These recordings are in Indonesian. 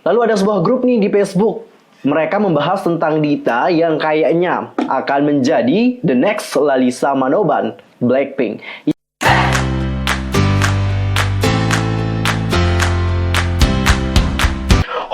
Lalu ada sebuah grup nih di Facebook. Mereka membahas tentang Dita yang kayaknya akan menjadi the next Lalisa Manoban, Blackpink.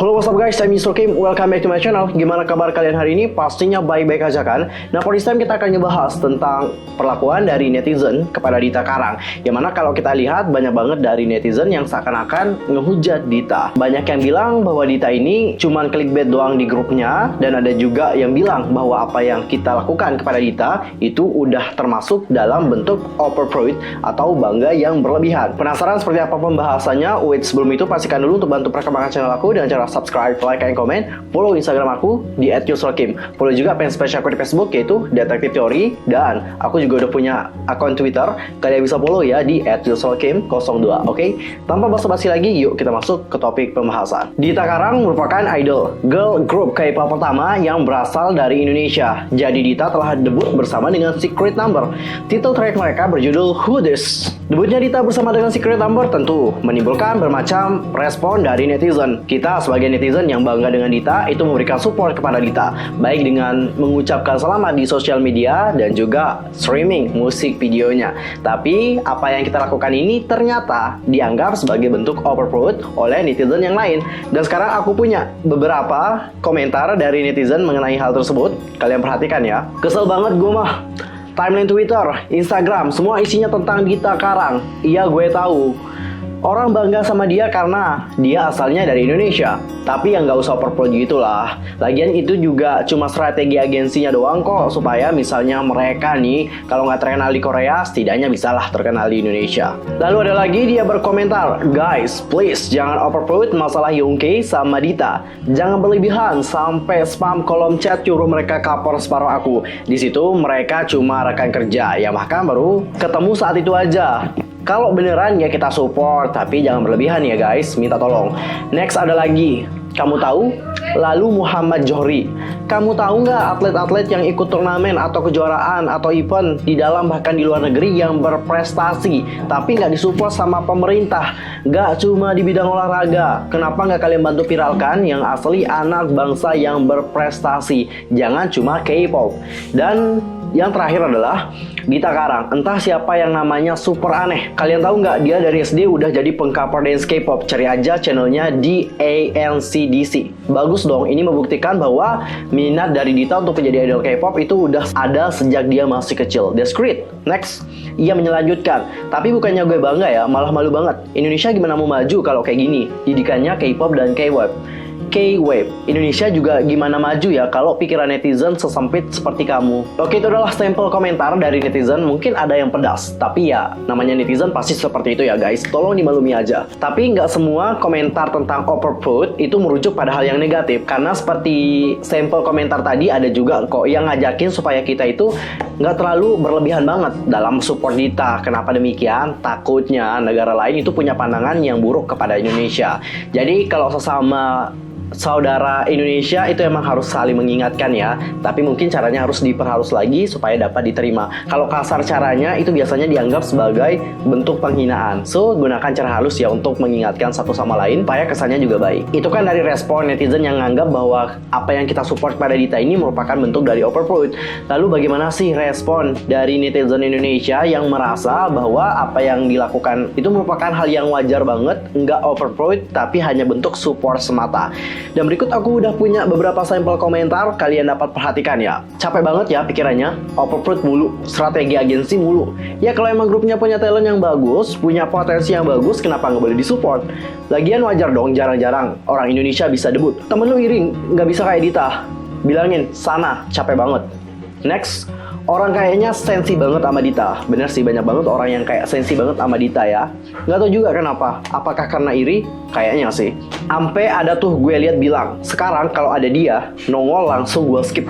Halo, what's up guys, I'm Mr. Kim, welcome back to my channel. Gimana kabar kalian hari ini? Pastinya baik-baik aja kan? Nah, for this time kita akan ngebahas tentang perlakuan dari netizen kepada Dita Karang. Yang mana kalau kita lihat banyak banget dari netizen yang seakan-akan ngehujat Dita. Banyak yang bilang bahwa Dita ini cuman clickbait doang di grupnya. Dan ada juga yang bilang bahwa apa yang kita lakukan kepada Dita itu udah termasuk dalam bentuk overpride atau bangga yang berlebihan. Penasaran seperti apa pembahasannya? Wait, sebelum itu pastikan dulu untuk bantu perkembangan channel aku dengan cara subscribe, like, and comment. Follow Instagram aku di @yusralkim. Follow juga page spesial aku di Facebook yaitu Detektif Teori. Dan aku juga udah punya akun Twitter. Kalian bisa follow ya di @yusralkim02. Oke? Tanpa basa-basi lagi, yuk kita masuk ke topik pembahasan. Dita Karang merupakan idol girl group K-pop pertama yang berasal dari Indonesia. Jadi Dita telah debut bersama dengan Secret Number. Titel track mereka berjudul Who This. Debutnya Dita bersama dengan Secret Number tentu menimbulkan bermacam respon dari netizen. Kita sebagai netizen yang bangga dengan Dita itu memberikan support kepada Dita, baik dengan mengucapkan selamat di sosial media dan juga streaming musik videonya. Tapi apa yang kita lakukan ini ternyata dianggap sebagai bentuk overpride oleh netizen yang lain. Dan sekarang aku punya beberapa komentar dari netizen mengenai hal tersebut. Kalian perhatikan ya. Kesel banget gue mah. Timeline Twitter, Instagram, semua isinya tentang Dita Karang. Iya, gue tahu. Orang bangga sama dia karena dia asalnya dari Indonesia. Tapi yang gak usah overpride gitu lah. Lagian itu juga cuma strategi agensinya doang kok. Supaya misalnya mereka nih, kalau gak terkenal di Korea, setidaknya bisalah terkenal di Indonesia. Lalu ada lagi dia berkomentar, guys, please jangan overpride masalah Youngkay sama Dita. Jangan berlebihan sampai spam kolom chat nyuruh mereka cover separuh aku. Di situ mereka cuma rekan kerja, ya bahkan baru ketemu saat itu aja. Kalau beneran ya kita support, tapi jangan berlebihan ya guys, minta tolong. Next ada lagi, kamu tahu? Lalu Muhammad Johri, kamu tahu nggak atlet-atlet yang ikut turnamen atau kejuaraan atau event di dalam bahkan di luar negeri yang berprestasi tapi nggak disupport sama pemerintah? Nggak cuma di bidang olahraga, kenapa nggak kalian bantu viralkan yang asli anak bangsa yang berprestasi? Jangan cuma K-pop. Dan yang terakhir adalah Dita Karang, entah siapa yang namanya super aneh. Kalian tahu nggak, dia dari SD udah jadi pengcover dance K-pop. Cari aja channelnya di ANCDC. Bagus dong, ini membuktikan bahwa minat dari Dita untuk menjadi idol K-pop itu udah ada sejak dia masih kecil. That's great. Next, ia melanjutkan, tapi bukannya gue bangga ya, malah malu banget. Indonesia gimana mau maju kalau kayak gini? Didikannya K-pop dan K-web. K-Wave. Indonesia juga gimana maju ya kalau pikiran netizen sesempit seperti kamu. Oke, itu adalah sampel komentar dari netizen. Mungkin ada yang pedas, tapi ya namanya netizen pasti seperti itu ya guys. Tolong dimaklumi aja. Tapi nggak semua komentar tentang overpride itu merujuk pada hal yang negatif. Karena seperti sampel komentar tadi ada juga kok yang ngajakin supaya kita itu nggak terlalu berlebihan banget dalam support Dita. Kenapa demikian? Takutnya negara lain itu punya pandangan yang buruk kepada Indonesia. Jadi kalau sesama saudara Indonesia itu emang harus saling mengingatkan ya. Tapi mungkin caranya harus diperhalus lagi supaya dapat diterima. Kalau kasar caranya itu biasanya dianggap sebagai bentuk penghinaan. So, gunakan cara halus ya untuk mengingatkan satu sama lain supaya kesannya juga baik. Itu kan dari respon netizen yang menganggap bahwa apa yang kita support pada Dita ini merupakan bentuk dari overpride. Lalu bagaimana sih respon dari netizen Indonesia yang merasa bahwa apa yang dilakukan itu merupakan hal yang wajar banget, nggak overpride tapi hanya bentuk support semata. Dan berikut aku udah punya beberapa sampel komentar, kalian dapat perhatikan ya. Capek banget ya pikirannya, overpride mulu, strategi agensi mulu. Ya kalau emang grupnya punya talent yang bagus, punya potensi yang bagus, kenapa nggak boleh disupport? Lagian wajar dong jarang-jarang orang Indonesia bisa debut. Temen lu iri, nggak bisa kayak Dita. Bilangin, sana, capek banget. Next, orang kayaknya sensi banget sama Dita. Bener sih, banyak banget orang yang kayak sensi banget sama Dita ya. Nggak tahu juga kenapa. Apakah karena iri? Kayaknya sih. Ampe ada tuh gue lihat bilang, sekarang kalau ada dia, nongol langsung gue skip.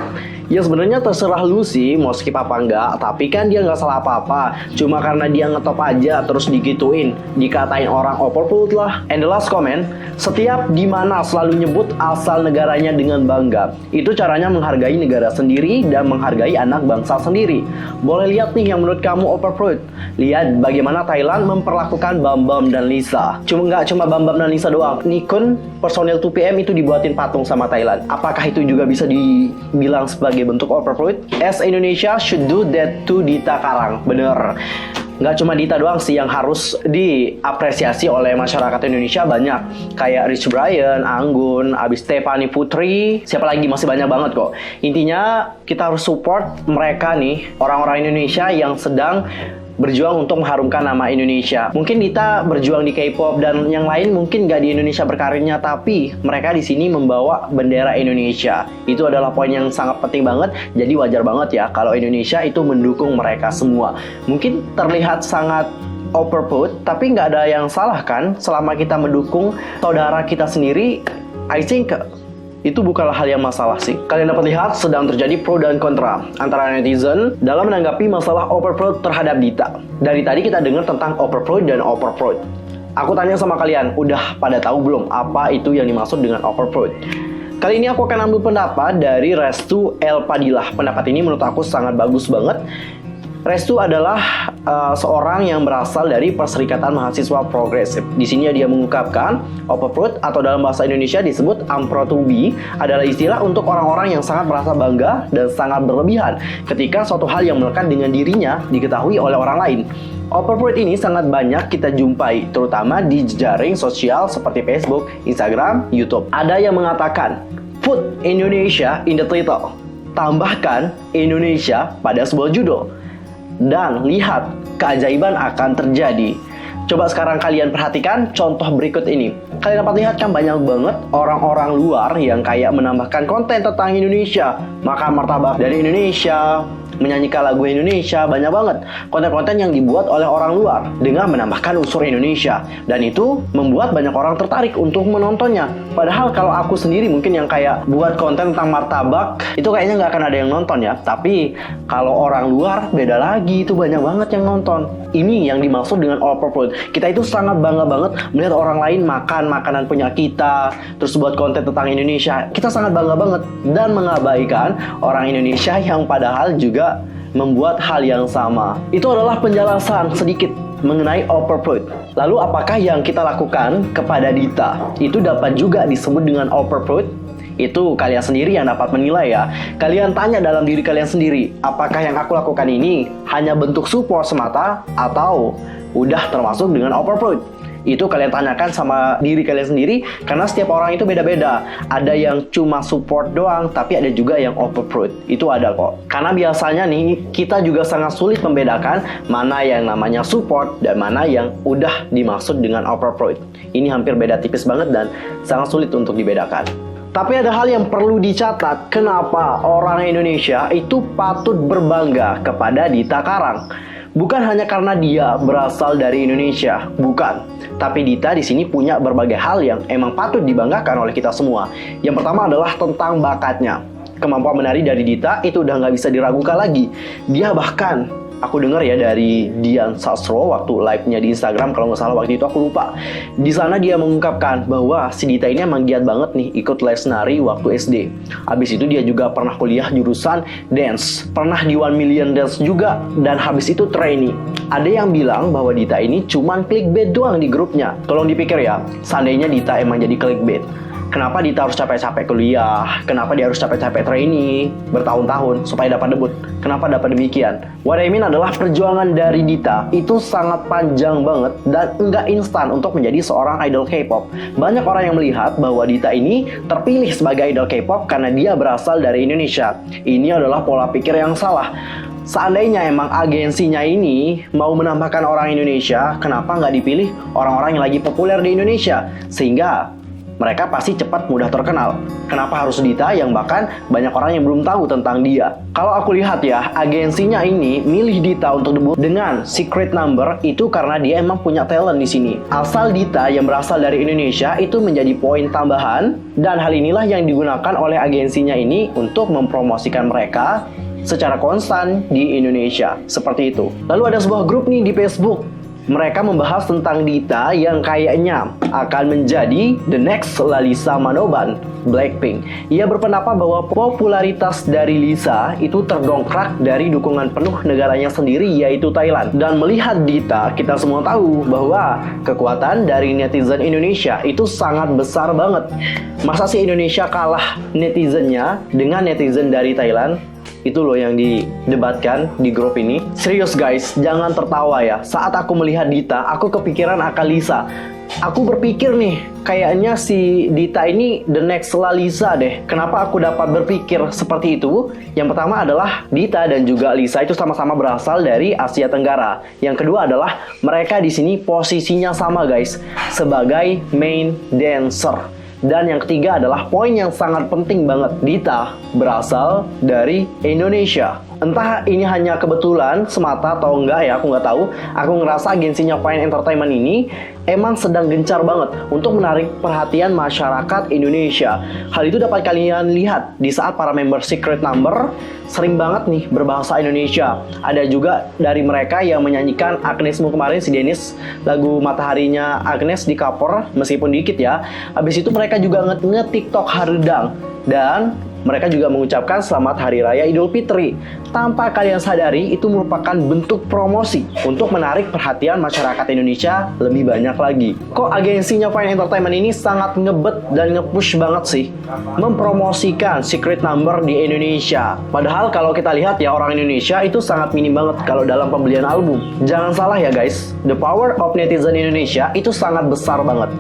Ya sebenarnya terserah lu sih mau skip apa enggak, tapi kan dia nggak salah apa-apa. Cuma karena dia ngetop aja terus digituin, dikatain orang overload lah. And the last comment, setiap dimana selalu nyebut asal negaranya dengan bangga. Itu caranya menghargai negara sendiri dan menghargai anak bangsa sendiri. Boleh lihat nih yang menurut kamu overload. Lihat bagaimana Thailand memperlakukan Bambam dan Lisa. Nggak cuma Bambam dan Lisa doang. Nikon personil 2PM itu dibuatin patung sama Thailand. Apakah itu juga bisa dibilang sebagai bentuk overload? As Indonesia should do that to Dita Karang. Bener. Nggak cuma Dita doang sih yang harus diapresiasi oleh masyarakat Indonesia, banyak. Kayak Rich Brian, Anggun, abis Stephanie Putri, siapa lagi, masih banyak banget kok. Intinya kita harus support mereka nih, orang-orang Indonesia yang sedang berjuang untuk mengharumkan nama Indonesia. Mungkin Dita berjuang di K-pop dan yang lain mungkin nggak di Indonesia berkarirnya, tapi mereka di sini membawa bendera Indonesia. Itu adalah poin yang sangat penting banget. Jadi wajar banget ya kalau Indonesia itu mendukung mereka semua. Mungkin terlihat sangat overput, tapi nggak ada yang salah kan selama kita mendukung saudara kita sendiri. I think itu bukanlah hal yang masalah sih. Kalian dapat lihat sedang terjadi pro dan kontra antara netizen dalam menanggapi masalah overload terhadap Dita. Dari tadi kita dengar tentang overload dan overload. Aku tanya sama kalian, udah pada tahu belum apa itu yang dimaksud dengan overload? Kali ini aku akan ambil pendapat dari Restu El Padilah. Pendapat ini menurut aku sangat bagus banget. Restu adalah seorang yang berasal dari Perserikatan Mahasiswa Progresif. Di sini dia mengungkapkan overload atau dalam bahasa Indonesia disebut amprotubi adalah istilah untuk orang-orang yang sangat merasa bangga dan sangat berlebihan ketika suatu hal yang melekat dengan dirinya diketahui oleh orang lain. Overload ini sangat banyak kita jumpai, terutama di jejaring sosial seperti Facebook, Instagram, YouTube. Ada yang mengatakan, "Put Indonesia in the title." Tambahkan Indonesia pada sebuah judul. Dan lihat, keajaiban akan terjadi. Coba sekarang kalian perhatikan contoh berikut ini. Kalian dapat lihat kan banyak banget orang-orang luar yang kayak menambahkan konten tentang Indonesia, makan martabak dari Indonesia, menyanyikan lagu Indonesia, banyak banget konten-konten yang dibuat oleh orang luar dengan menambahkan unsur Indonesia, dan itu membuat banyak orang tertarik untuk menontonnya. Padahal kalau aku sendiri mungkin yang kayak buat konten tentang martabak itu kayaknya nggak akan ada yang nonton ya, tapi kalau orang luar beda lagi, itu banyak banget yang nonton. Ini yang dimaksud dengan overload. Kita itu sangat bangga banget melihat orang lain makan makanan punya kita, terus buat konten tentang Indonesia. Kita sangat bangga banget dan mengabaikan orang Indonesia yang padahal juga membuat hal yang sama. Itu adalah penjelasan sedikit mengenai overload. Lalu apakah yang kita lakukan kepada Dita itu dapat juga disebut dengan overload? Itu kalian sendiri yang dapat menilai ya. Kalian tanya dalam diri kalian sendiri, apakah yang aku lakukan ini hanya bentuk support semata atau udah termasuk dengan overload? Itu kalian tanyakan sama diri kalian sendiri, karena setiap orang itu beda-beda. Ada yang cuma support doang, tapi ada juga yang overload. Itu ada kok. Karena biasanya nih, kita juga sangat sulit membedakan mana yang namanya support dan mana yang udah dimaksud dengan overload. Ini hampir beda tipis banget dan sangat sulit untuk dibedakan. Tapi ada hal yang perlu dicatat, kenapa orang Indonesia itu patut berbangga kepada Dita Karang. Bukan hanya karena dia berasal dari Indonesia, bukan. Tapi Dita di sini punya berbagai hal yang emang patut dibanggakan oleh kita semua. Yang pertama adalah tentang bakatnya. Kemampuan menari dari Dita itu udah nggak bisa diragukan lagi. Dia bahkan, aku dengar ya dari Dian Sastro waktu live-nya di Instagram, kalau nggak salah waktu itu aku lupa. Di sana dia mengungkapkan bahwa si Dita ini emang giat banget nih ikut les nari waktu SD. Habis itu dia juga pernah kuliah jurusan dance, pernah di 1 Million Dance juga, dan habis itu trainee. Ada yang bilang bahwa Dita ini cuman clickbait doang di grupnya. Tolong dipikir ya, seandainya Dita emang jadi clickbait, kenapa Dita harus capek-capek kuliah? Kenapa dia harus capek-capek trainee bertahun-tahun supaya dapat debut? Kenapa dapat demikian? What I mean adalah perjuangan dari Dita itu sangat panjang banget dan nggak instan untuk menjadi seorang idol K-pop. Banyak orang yang melihat bahwa Dita ini terpilih sebagai idol K-pop karena dia berasal dari Indonesia. Ini adalah pola pikir yang salah. Seandainya emang agensinya ini mau menambahkan orang Indonesia, kenapa nggak dipilih orang-orang yang lagi populer di Indonesia? Sehingga mereka pasti cepat mudah terkenal. Kenapa harus Dita yang bahkan banyak orang yang belum tahu tentang dia? Kalau aku lihat ya, agensinya ini milih Dita untuk debut dengan Secret Number itu karena dia emang punya talent di sini. Asal Dita yang berasal dari Indonesia itu menjadi poin tambahan, dan hal inilah yang digunakan oleh agensinya ini untuk mempromosikan mereka secara konstan di Indonesia. Seperti itu. Lalu ada sebuah grup nih di Facebook. Mereka membahas tentang Dita yang kayaknya akan menjadi the next Lalisa Manoban, Blackpink. Ia berpendapat bahwa popularitas dari Lisa itu terdongkrak dari dukungan penuh negaranya sendiri, yaitu Thailand. Dan melihat Dita, kita semua tahu bahwa kekuatan dari netizen Indonesia itu sangat besar banget. Masa sih Indonesia kalah netizennya dengan netizen dari Thailand? Itu loh yang didebatkan di grup ini. Serius guys, jangan tertawa ya. Saat aku melihat Dita, aku kepikiran akan Lisa. Aku berpikir nih, kayaknya si Dita ini the next Lalisa deh. Kenapa aku dapat berpikir seperti itu? Yang pertama adalah Dita dan juga Lisa itu sama-sama berasal dari Asia Tenggara. Yang kedua adalah mereka di sini posisinya sama guys, sebagai main dancer. Dan yang ketiga adalah poin yang sangat penting banget. Dita berasal dari Indonesia. Entah ini hanya kebetulan semata atau enggak ya, aku nggak tahu. Aku ngerasa agensinya Fine Entertainment ini emang sedang gencar banget untuk menarik perhatian masyarakat Indonesia. Hal itu dapat kalian lihat di saat para member Secret Number sering banget nih berbahasa Indonesia. Ada juga dari mereka yang menyanyikan Agnesmu kemarin, si Dennis, lagu Mataharinya Agnes di cover, meskipun dikit ya. Habis itu mereka juga nge-TikTok Harudang. Dan mereka juga mengucapkan Selamat Hari Raya Idul Fitri. Tanpa kalian sadari, itu merupakan bentuk promosi untuk menarik perhatian masyarakat Indonesia lebih banyak lagi. Kok agensinya Fine Entertainment ini sangat ngebet dan nge-push banget sih mempromosikan Secret Number di Indonesia. Padahal kalau kita lihat ya, orang Indonesia itu sangat minim banget kalau dalam pembelian album. Jangan salah ya guys, the power of netizen Indonesia itu sangat besar banget.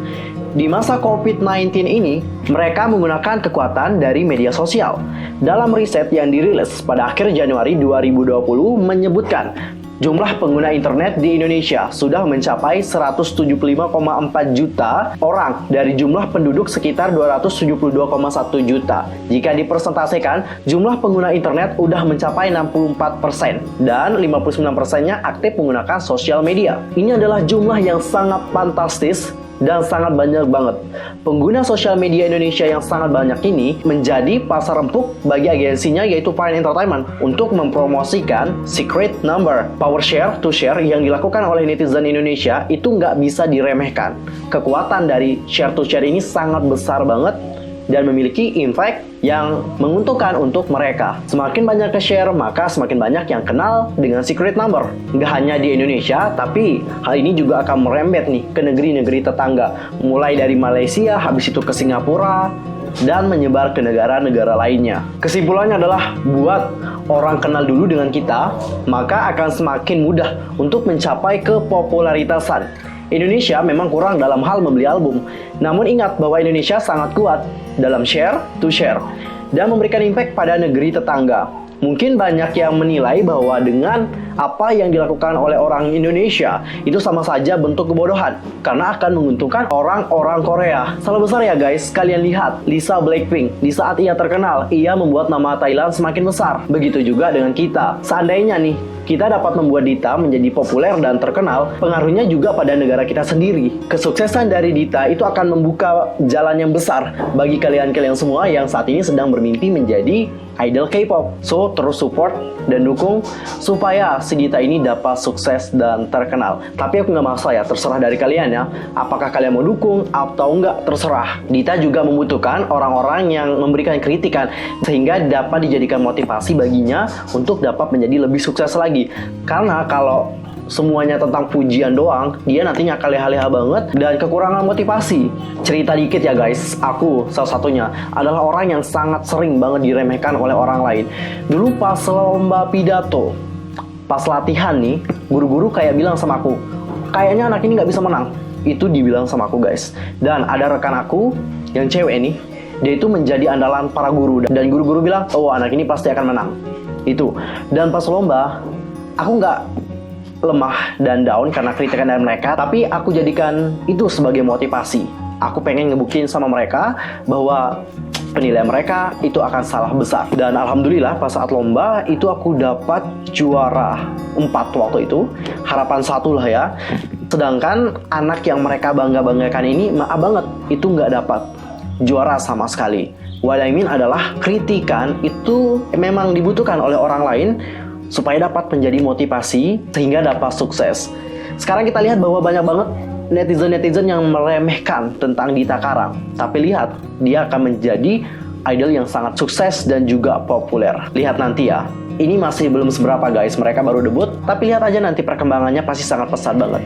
Di masa COVID-19 ini, mereka menggunakan kekuatan dari media sosial. Dalam riset yang dirilis pada akhir Januari 2020 menyebutkan jumlah pengguna internet di Indonesia sudah mencapai 175,4 juta orang dari jumlah penduduk sekitar 272,1 juta. Jika dipersentasikan, jumlah pengguna internet udah mencapai 64% dan 59%-nya aktif menggunakan sosial media. Ini adalah jumlah yang sangat fantastis dan sangat banyak banget. Pengguna sosial media Indonesia yang sangat banyak ini menjadi pasar empuk bagi agensinya, yaitu Fine Entertainment, untuk mempromosikan Secret Number. Power share to share yang dilakukan oleh netizen Indonesia itu nggak bisa diremehkan. Kekuatan dari share to share ini sangat besar banget dan memiliki impact yang menguntungkan untuk mereka. Semakin banyak ke-share, maka semakin banyak yang kenal dengan Secret Number. Nggak hanya di Indonesia, tapi hal ini juga akan merembet nih ke negeri-negeri tetangga. Mulai dari Malaysia, habis itu ke Singapura, dan menyebar ke negara-negara lainnya. Kesimpulannya adalah, buat orang kenal dulu dengan kita, maka akan semakin mudah untuk mencapai kepopularitasan. Indonesia memang kurang dalam hal membeli album. Namun ingat bahwa Indonesia sangat kuat dalam share to share dan memberikan impact pada negeri tetangga. Mungkin banyak yang menilai bahwa dengan apa yang dilakukan oleh orang Indonesia itu sama saja bentuk kebodohan karena akan menguntungkan orang-orang Korea. Salah besar ya guys, kalian lihat Lisa Blackpink. Di saat ia terkenal, ia membuat nama Thailand semakin besar. Begitu juga dengan kita. Seandainya nih kita dapat membuat Dita menjadi populer dan terkenal, pengaruhnya juga pada negara kita sendiri. Kesuksesan dari Dita itu akan membuka jalan yang besar bagi kalian-kalian semua yang saat ini sedang bermimpi menjadi idol K-pop. So, terus support dan dukung supaya si Dita ini dapat sukses dan terkenal. Tapi aku nggak maksa ya, terserah dari kalian ya. Apakah kalian mau dukung atau enggak, terserah. Dita juga membutuhkan orang-orang yang memberikan kritikan sehingga dapat dijadikan motivasi baginya untuk dapat menjadi lebih sukses lagi. Karena kalau semuanya tentang pujian doang, dia nantinya akan leha-leha banget dan kekurangan motivasi. Cerita dikit ya guys, aku salah satunya adalah orang yang sangat sering banget diremehkan oleh orang lain. Dulu pas lomba pidato, pas latihan nih, guru-guru kayak bilang sama aku, kayaknya anak ini nggak bisa menang. Itu dibilang sama aku guys. Dan ada rekan aku yang cewek nih, dia itu menjadi andalan para guru. Dan guru-guru bilang, oh anak ini pasti akan menang. Itu. Dan pas lomba, aku nggak lemah dan down karena kritikan dari mereka, tapi aku jadikan itu sebagai motivasi. aku pengen ngebuktiin sama mereka bahwa penilaian mereka itu akan salah besar. Dan alhamdulillah pas saat lomba itu aku dapat juara 4 waktu itu. Harapan 1 lah ya. Sedangkan anak yang mereka bangga-banggakan ini, maaf banget, itu nggak dapat juara sama sekali. What I mean adalah kritikan itu memang dibutuhkan oleh orang lain supaya dapat menjadi motivasi sehingga dapat sukses. Sekarang kita lihat bahwa banyak banget netizen-netizen yang meremehkan tentang Dita Karang. Tapi lihat, dia akan menjadi idol yang sangat sukses dan juga populer. Lihat nanti ya. Ini masih belum seberapa guys, mereka baru debut. Tapi lihat aja nanti perkembangannya pasti sangat pesat banget.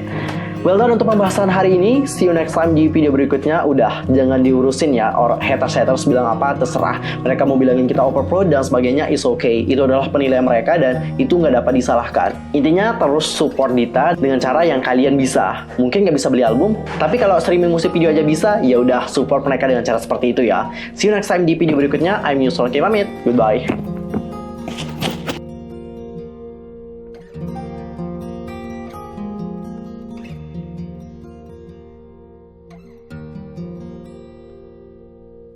Well done untuk pembahasan hari ini. See you next time di video berikutnya. Udah, jangan diurusin ya. Haters bilang apa, terserah. Mereka mau bilangin kita overpro dan sebagainya, is okay. Itu adalah penilaian mereka dan itu nggak dapat disalahkan. Intinya terus support Dita dengan cara yang kalian bisa. Mungkin nggak bisa beli album, tapi kalau streaming musik video aja bisa, ya udah support mereka dengan cara seperti itu ya. See you next time di video berikutnya. I'm Yusuf pamit. Goodbye.